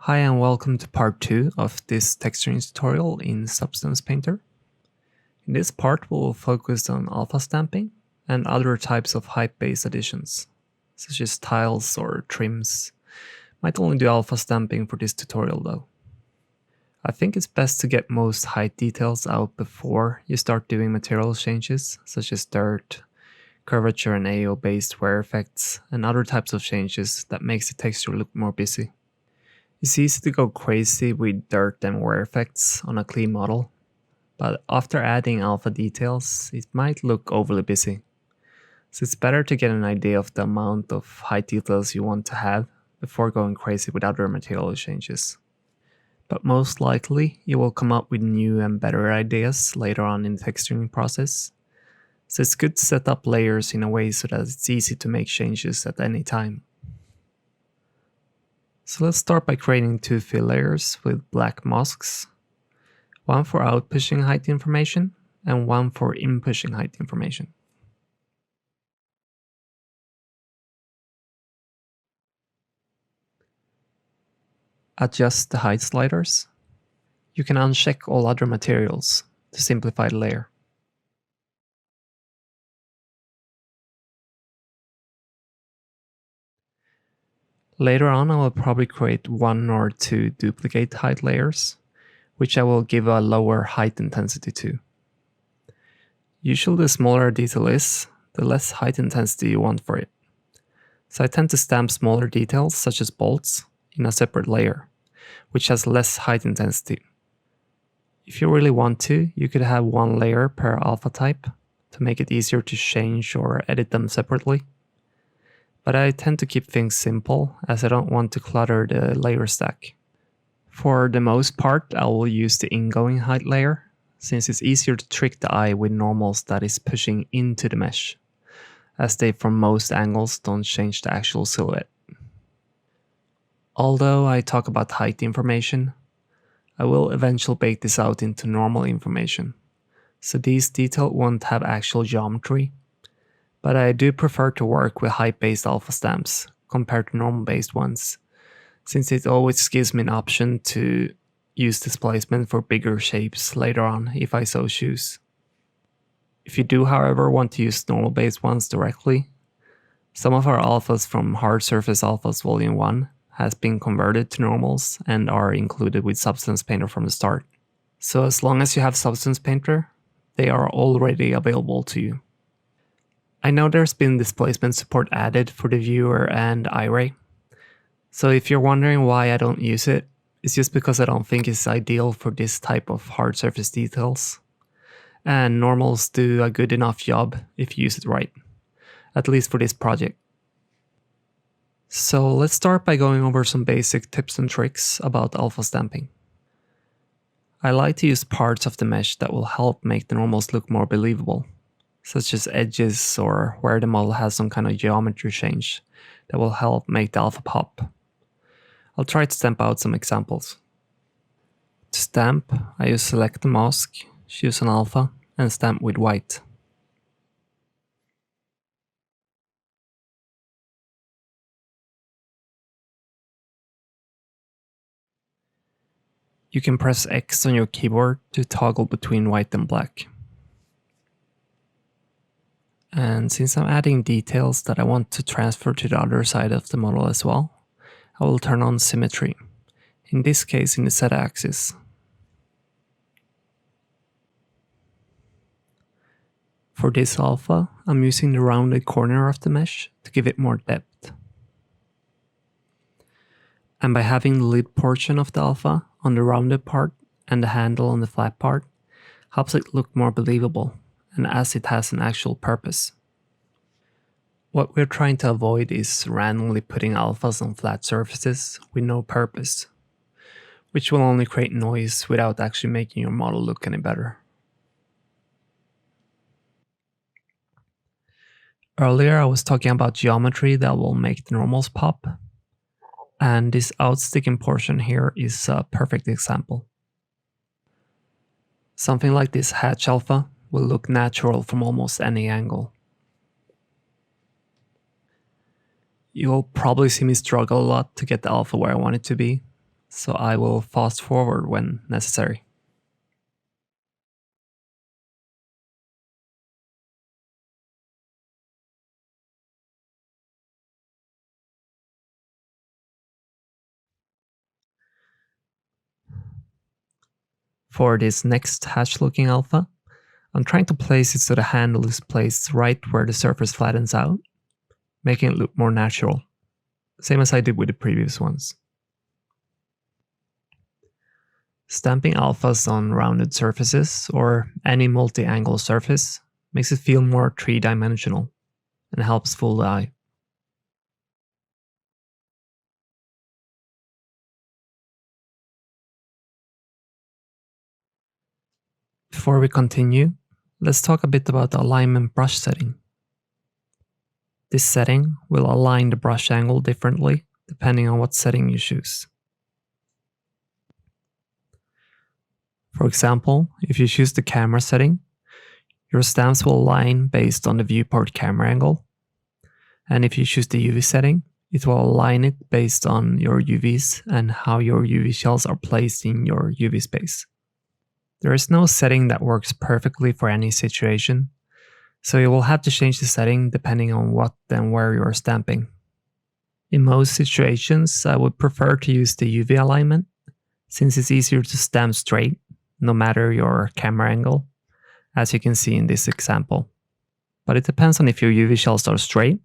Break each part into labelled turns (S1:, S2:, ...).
S1: Hi and welcome to part 2 of this texturing tutorial in Substance Painter. In this part we'll focus on alpha stamping and other types of height-based additions, such as tiles or trims. Might only do alpha stamping for this tutorial though. I think it's best to get most height details out before you start doing material changes, such as dirt, curvature and AO based wear effects, and other types of changes that makes the texture look more busy. It's easy to go crazy with dirt and wear effects on a clean model, but after adding alpha details, it might look overly busy. So it's better to get an idea of the amount of height details you want to have before going crazy with other material changes. But most likely, you will come up with new and better ideas later on in the texturing process. So it's good to set up layers in a way so that it's easy to make changes at any time. So let's start by creating two fill layers with black masks, one for out-pushing height information and one for in-pushing height information. Adjust the height sliders. You can uncheck all other materials to simplify the layer. Later on I will probably create one or two duplicate height layers, which I will give a lower height intensity to. Usually the smaller a detail is, the less height intensity you want for it. So I tend to stamp smaller details such as bolts in a separate layer, which has less height intensity. If you really want to, you could have one layer per alpha type to make it easier to change or edit them separately. But I tend to keep things simple as I don't want to clutter the layer stack. For the most part, I will use the ingoing height layer, since it's easier to trick the eye with normals that is pushing into the mesh, as they from most angles don't change the actual silhouette. Although I talk about height information, I will eventually bake this out into normal information, so these details won't have actual geometry, but I do prefer to work with height-based alpha stamps compared to normal-based ones, since it always gives me an option to use displacement for bigger shapes later on if I so choose. If you do, however, want to use normal-based ones directly, some of our alphas from Hard Surface Alphas Volume 1 has been converted to normals and are included with Substance Painter from the start. So as long as you have Substance Painter, they are already available to you. I know there's been displacement support added for the viewer and iRay, so if you're wondering why I don't use it, it's just because I don't think it's ideal for this type of hard surface details. And normals do a good enough job if you use it right, at least for this project. So let's start by going over some basic tips and tricks about alpha stamping. I like to use parts of the mesh that will help make the normals look more believable, such as edges or where the model has some kind of geometry change that will help make the alpha pop. I'll try to stamp out some examples. To stamp, I use select the mask, choose an alpha, and stamp with white. You can press X on your keyboard to toggle between white and black. And since I'm adding details that I want to transfer to the other side of the model as well, I will turn on symmetry, in this case in the Z-axis. For this alpha, I'm using the rounded corner of the mesh to give it more depth. And by having the lid portion of the alpha on the rounded part and the handle on the flat part, helps it look more believable, and as it has an actual purpose. What we're trying to avoid is randomly putting alphas on flat surfaces with no purpose, which will only create noise without actually making your model look any better. Earlier I was talking about geometry that will make the normals pop, and this outsticking portion here is a perfect example. Something like this hatch alpha will look natural from almost any angle. You'll probably see me struggle a lot to get the alpha where I want it to be, so I will fast forward when necessary. For this next hatch-looking alpha, I'm trying to place it so the handle is placed right where the surface flattens out, making it look more natural, same as I did with the previous ones. Stamping alphas on rounded surfaces or any multi-angle surface makes it feel more three-dimensional and helps fool the eye. Before we continue, let's talk a bit about the alignment brush setting. This setting will align the brush angle differently depending on what setting you choose. For example, if you choose the camera setting, your stamps will align based on the viewport camera angle, and if you choose the UV setting, it will align it based on your UVs and how your UV shells are placed in your UV space. There is no setting that works perfectly for any situation, so you will have to change the setting depending on what and where you are stamping. In most situations, I would prefer to use the UV alignment, since it's easier to stamp straight, no matter your camera angle, as you can see in this example. But it depends on if your UV shells are straight.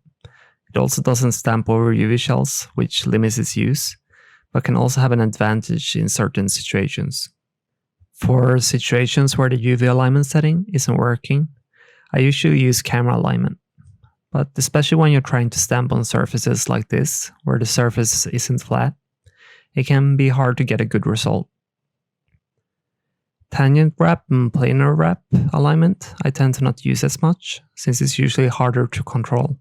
S1: It also doesn't stamp over UV shells, which limits its use, but can also have an advantage in certain situations. For situations where the UV alignment setting isn't working, I usually use camera alignment. But especially when you're trying to stamp on surfaces like this, where the surface isn't flat, it can be hard to get a good result. Tangent wrap and planar wrap alignment I tend to not use as much, since it's usually harder to control.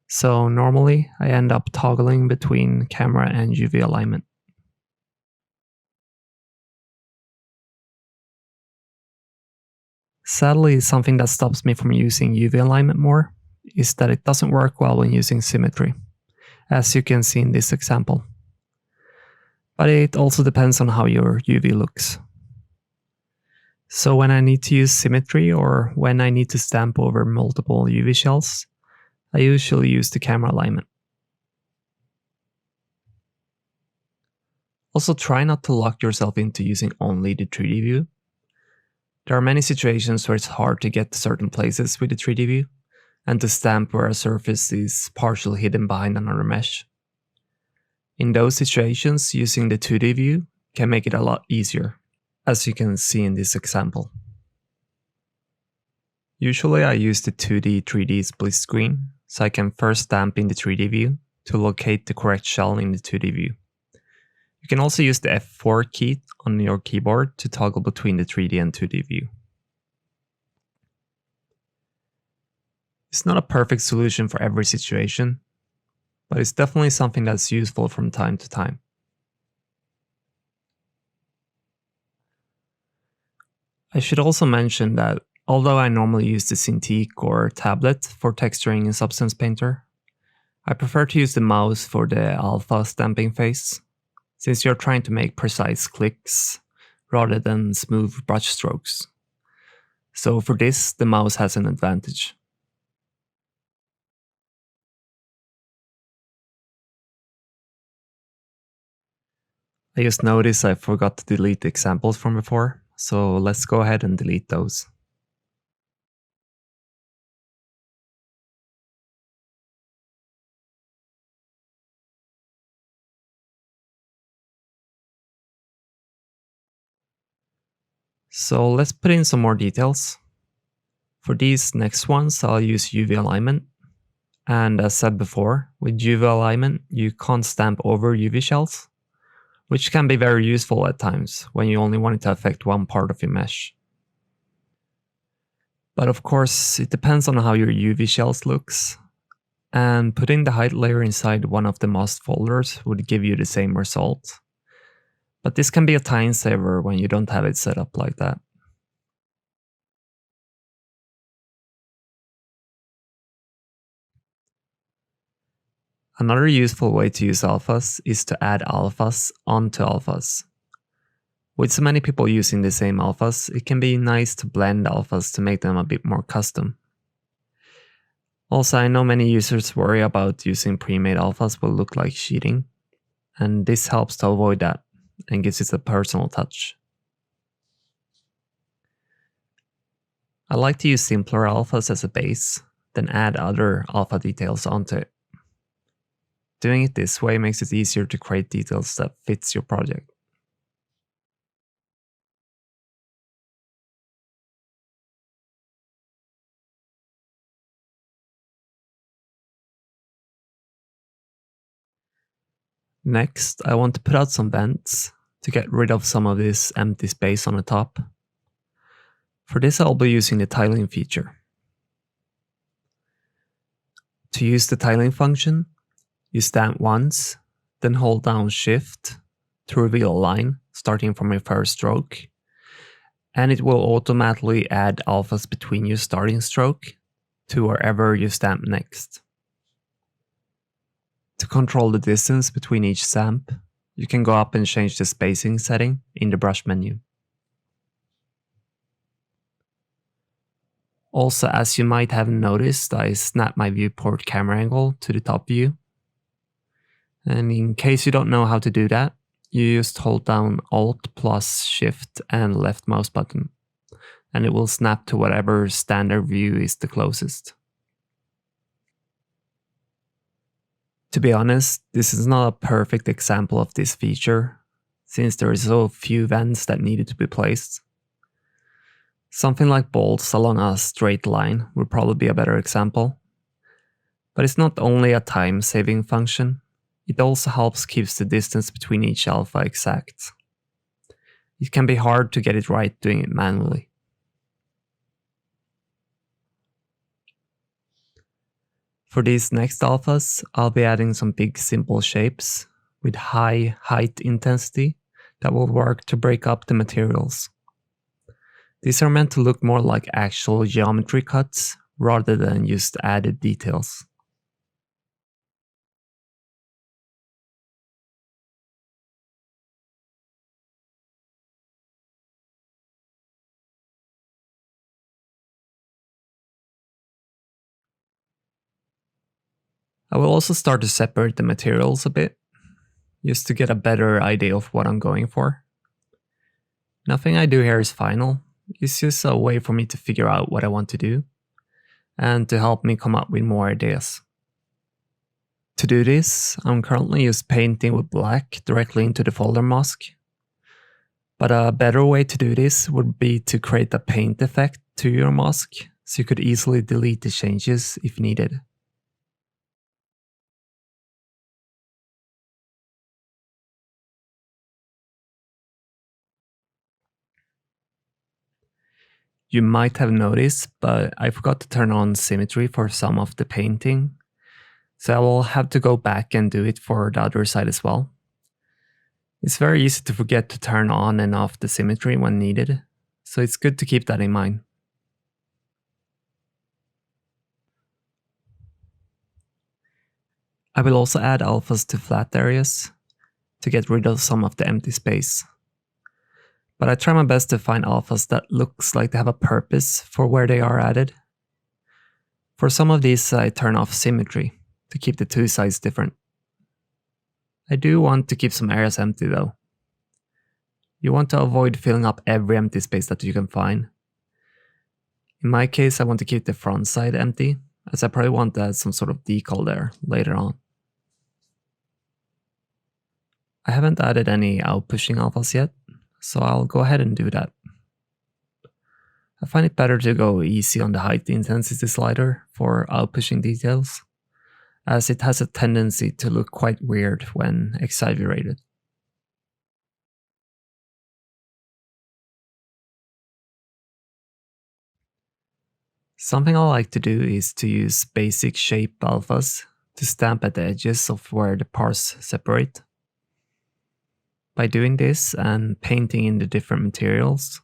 S1: So normally I end up toggling between camera and UV alignment. Sadly, something that stops me from using UV alignment more is that it doesn't work well when using symmetry, as you can see in this example. But it also depends on how your UV looks. So when I need to use symmetry or when I need to stamp over multiple UV shells, I usually use the camera alignment. Also, try not to lock yourself into using only the 3D view. There are many situations where it's hard to get to certain places with the 3D view, and to stamp where a surface is partially hidden behind another mesh. In those situations, using the 2D view can make it a lot easier, as you can see in this example. Usually I use the 2D 3D split screen, so I can first stamp in the 3D view to locate the correct shell in the 2D view. You can also use the F4 key on your keyboard to toggle between the 3D and 2D view. It's not a perfect solution for every situation, but it's definitely something that's useful from time to time. I should also mention that although I normally use the Cintiq or tablet for texturing in Substance Painter, I prefer to use the mouse for the alpha stamping phase, since you're trying to make precise clicks rather than smooth brush strokes. So for this, the mouse has an advantage. I just noticed I forgot to delete the examples from before, so let's go ahead and delete those. So let's put in some more details. For these next ones, I'll use UV alignment. And as said before, with UV alignment, you can't stamp over UV shells, which can be very useful at times when you only want it to affect one part of your mesh. But of course, it depends on how your UV shells looks, and putting the height layer inside one of the masked folders would give you the same result. But this can be a time saver when you don't have it set up like that. Another useful way to use alphas is to add alphas onto alphas. With so many people using the same alphas, it can be nice to blend alphas to make them a bit more custom. Also, I know many users worry about using pre-made alphas will look like cheating, and this helps to avoid that and gives it a personal touch. I like to use simpler alphas as a base, then add other alpha details onto it. Doing it this way makes it easier to create details that fits your project. Next, I want to put out some vents to get rid of some of this empty space on the top. For this, I'll be using the tiling feature. To use the tiling function, you stamp once, then hold down Shift to reveal a line starting from your first stroke, and it will automatically add alphas between your starting stroke to wherever you stamp next. To control the distance between each stamp, you can go up and change the spacing setting in the brush menu. Also, as you might have noticed, I snapped my viewport camera angle to the top view. And in case you don't know how to do that, you just hold down Alt plus Shift and left mouse button, and it will snap to whatever standard view is the closest. To be honest, this is not a perfect example of this feature, since there are so few vents that needed to be placed. Something like bolts along a straight line would probably be a better example. But it's not only a time-saving function, it also helps keep the distance between each alpha exact. It can be hard to get it right doing it manually. For these next alphas, I'll be adding some big simple shapes with high height intensity that will work to break up the materials. These are meant to look more like actual geometry cuts rather than just added details. I will also start to separate the materials a bit, just to get a better idea of what I'm going for. Nothing I do here is final, it's just a way for me to figure out what I want to do, and to help me come up with more ideas. To do this, I'm currently just painting with black directly into the folder mask. But a better way to do this would be to create a paint effect to your mask, so you could easily delete the changes if needed. You might have noticed, but I forgot to turn on symmetry for some of the painting, so I will have to go back and do it for the other side as well. It's very easy to forget to turn on and off the symmetry when needed, so it's good to keep that in mind. I will also add alphas to flat areas to get rid of some of the empty space. But I try my best to find alphas that looks like they have a purpose for where they are added. For some of these, I turn off symmetry to keep the two sides different. I do want to keep some areas empty though. You want to avoid filling up every empty space that you can find. In my case, I want to keep the front side empty, as I probably want to add some sort of decal there later on. I haven't added any outpushing alphas yet, so I'll go ahead and do that. I find it better to go easy on the height intensity slider for outpushing details, as it has a tendency to look quite weird when exaggerated. Something I like to do is to use basic shape alphas to stamp at the edges of where the parts separate. By doing this and painting in the different materials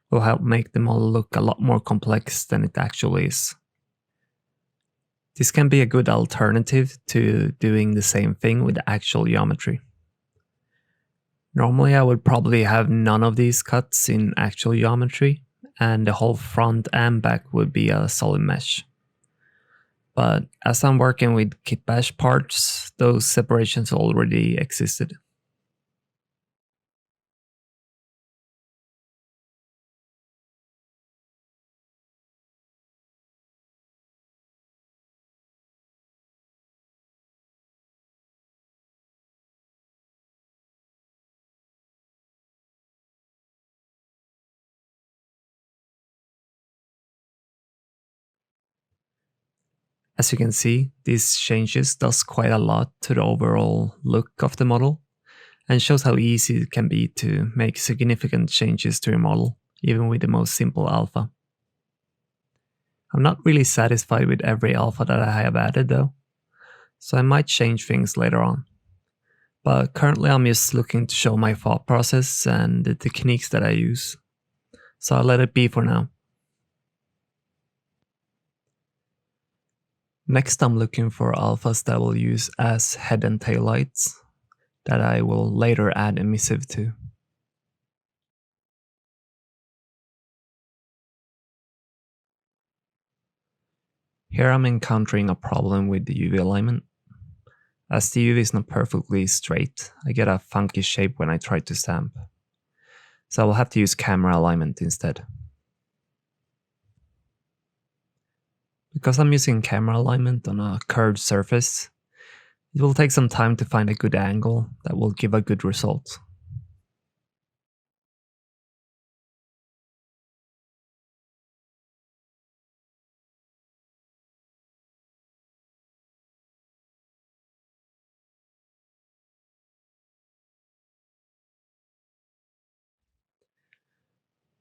S1: will help make the model look a lot more complex than it actually is. This can be a good alternative to doing the same thing with actual geometry. Normally I would probably have none of these cuts in actual geometry, and the whole front and back would be a solid mesh. But as I'm working with kitbash parts, those separations already existed. As you can see, these changes does quite a lot to the overall look of the model, and shows how easy it can be to make significant changes to your model, even with the most simple alpha. I'm not really satisfied with every alpha that I have added though, so I might change things later on. But currently I'm just looking to show my thought process and the techniques that I use, so I'll let it be for now. Next I'm looking for alphas that I will use as head and tail lights, that I will later add emissive to. Here I'm encountering a problem with the UV alignment. As the UV is not perfectly straight, I get a funky shape when I try to stamp. So I will have to use camera alignment instead. Because I'm using camera alignment on a curved surface, it will take some time to find a good angle that will give a good result.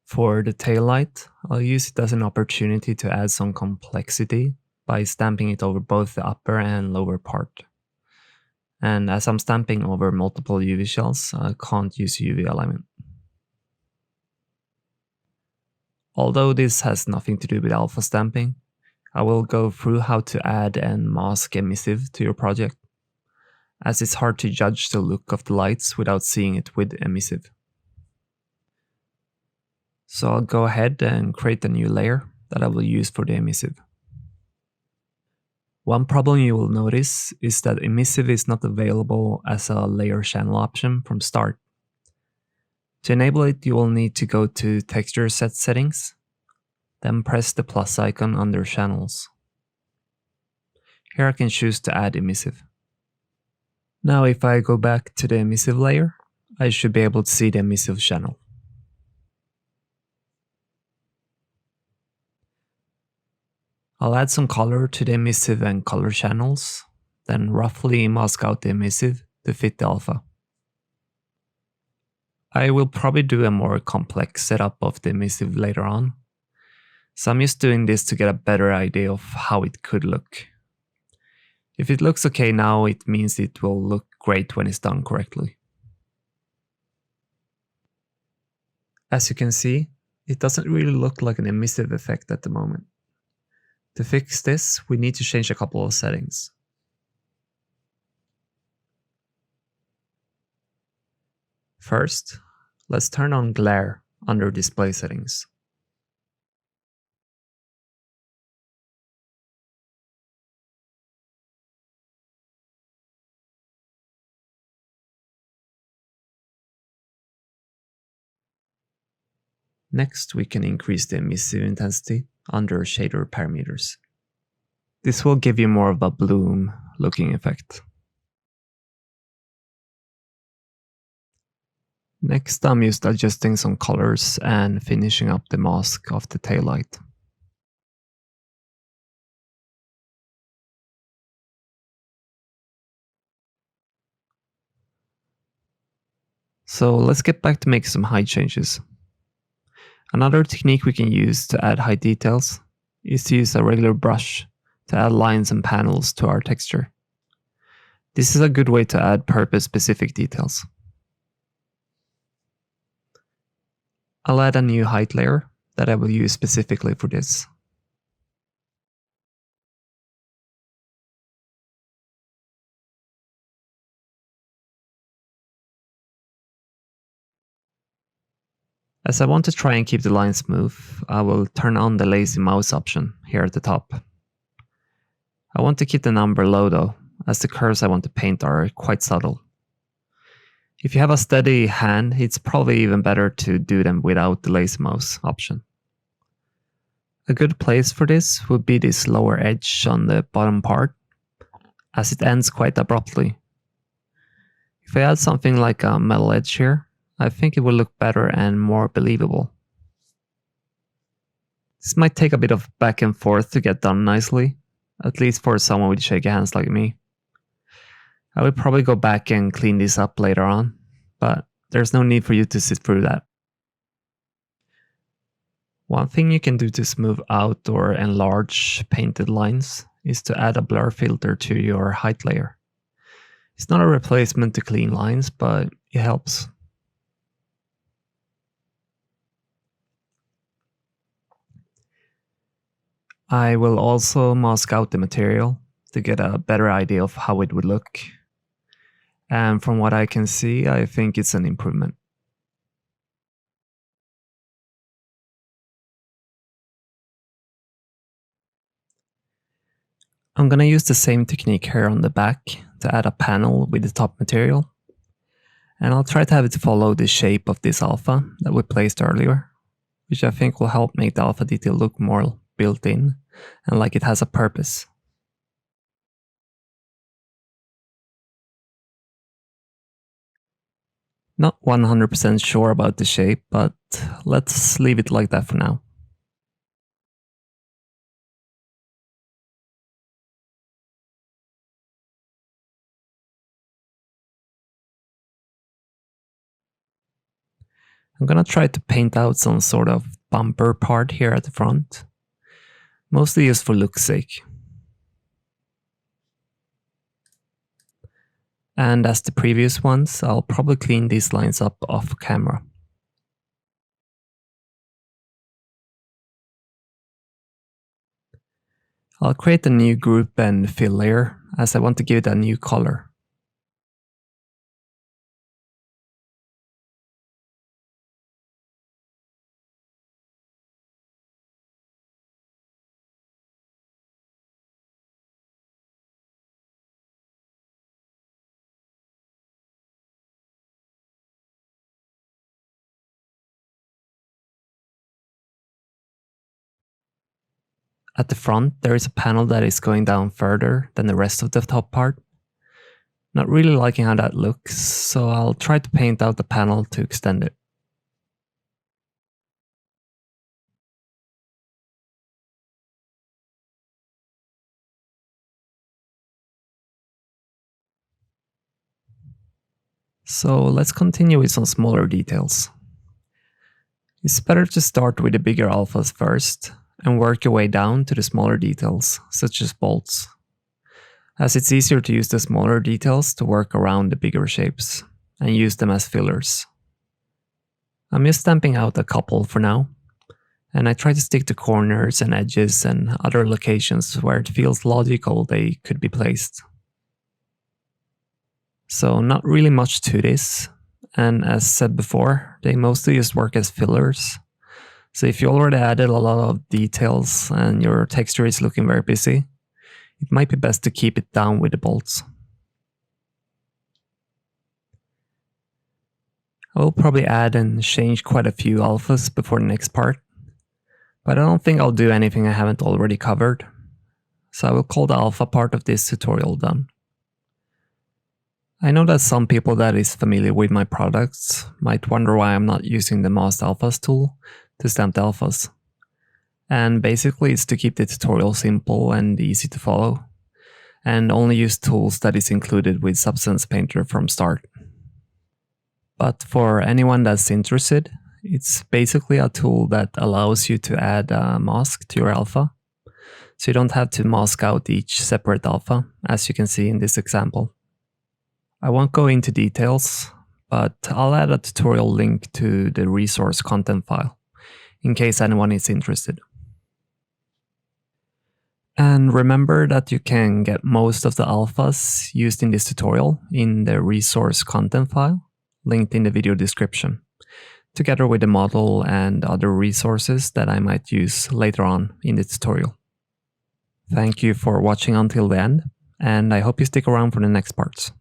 S1: For the taillight, I'll use it as an opportunity to add some complexity by stamping it over both the upper and lower part. And as I'm stamping over multiple UV shells, I can't use UV alignment. Although this has nothing to do with alpha stamping, I will go through how to add and mask emissive to your project, as it's hard to judge the look of the lights without seeing it with emissive. So I'll go ahead and create a new layer that I will use for the emissive. One problem you will notice is that emissive is not available as a layer channel option from start. To enable it, you will need to go to Texture Set Settings, then press the plus icon under Channels. Here I can choose to add emissive. Now if I go back to the emissive layer, I should be able to see the emissive channel. I'll add some color to the emissive and color channels, then roughly mask out the emissive to fit the alpha. I will probably do a more complex setup of the emissive later on, so I'm just doing this to get a better idea of how it could look. If it looks okay now, it means it will look great when it's done correctly. As you can see, it doesn't really look like an emissive effect at the moment. To fix this, we need to change a couple of settings. First, let's turn on glare under display settings. Next, we can increase the emissive intensity under shader parameters. This will give you more of a bloom looking effect. Next, I'm just adjusting some colors and finishing up the mask of the taillight. So let's get back to make some height changes. Another technique we can use to add height details is to use a regular brush to add lines and panels to our texture. This is a good way to add purpose-specific details. I'll add a new height layer that I will use specifically for this. As I want to try and keep the line smooth, I will turn on the lazy mouse option here at the top. I want to keep the number low though, as the curves I want to paint are quite subtle. If you have a steady hand, it's probably even better to do them without the lazy mouse option. A good place for this would be this lower edge on the bottom part, as it ends quite abruptly. If I add something like a metal edge here, I think it will look better and more believable. This might take a bit of back and forth to get done nicely, at least for someone with shaky hands like me. I will probably go back and clean this up later on, but there's no need for you to sit through that. One thing you can do to smooth out or enlarge painted lines is to add a blur filter to your height layer. It's not a replacement to clean lines, but it helps. I will also mask out the material to get a better idea of how it would look. And from what I can see, I think it's an improvement. I'm gonna use the same technique here on the back to add a panel with the top material. And I'll try to have it follow the shape of this alpha that we placed earlier, which I think will help make the alpha detail look more built in and like it has a purpose. Not 100% sure about the shape, but let's leave it like that for now. I'm gonna try to paint out some sort of bumper part here at the front, mostly just for look's sake. And as the previous ones, I'll probably clean these lines up off camera. I'll create a new group and fill layer, as I want to give it a new color. At the front, there is a panel that is going down further than the rest of the top part. Not really liking how that looks, so I'll try to paint out the panel to extend it. So let's continue with some smaller details. It's better to start with the bigger alphas first, and work your way down to the smaller details, such as bolts, as it's easier to use the smaller details to work around the bigger shapes, and use them as fillers. I'm just stamping out a couple for now, and I try to stick to corners and edges and other locations where it feels logical they could be placed. So not really much to this, and as said before, they mostly just work as fillers. So if you already added a lot of details and your texture is looking very busy, it might be best to keep it down with the bolts. I will probably add and change quite a few alphas before the next part, but I don't think I'll do anything I haven't already covered, so I will call the alpha part of this tutorial done. I know that some people that is familiar with my products might wonder why I'm not using the Masked Alphas tool to stamp the alphas. And basically it's to keep the tutorial simple and easy to follow, and only use tools that is included with Substance Painter from start. But for anyone that's interested, it's basically a tool that allows you to add a mask to your alpha, so you don't have to mask out each separate alpha, as you can see in this example. I won't go into details, but I'll add a tutorial link to the resource content file, in case anyone is interested. And remember that you can get most of the alphas used in this tutorial in the resource content file, linked in the video description. together with the model and other resources that I might use later on in the tutorial. Thank you for watching until the end, and I hope you stick around for the next parts.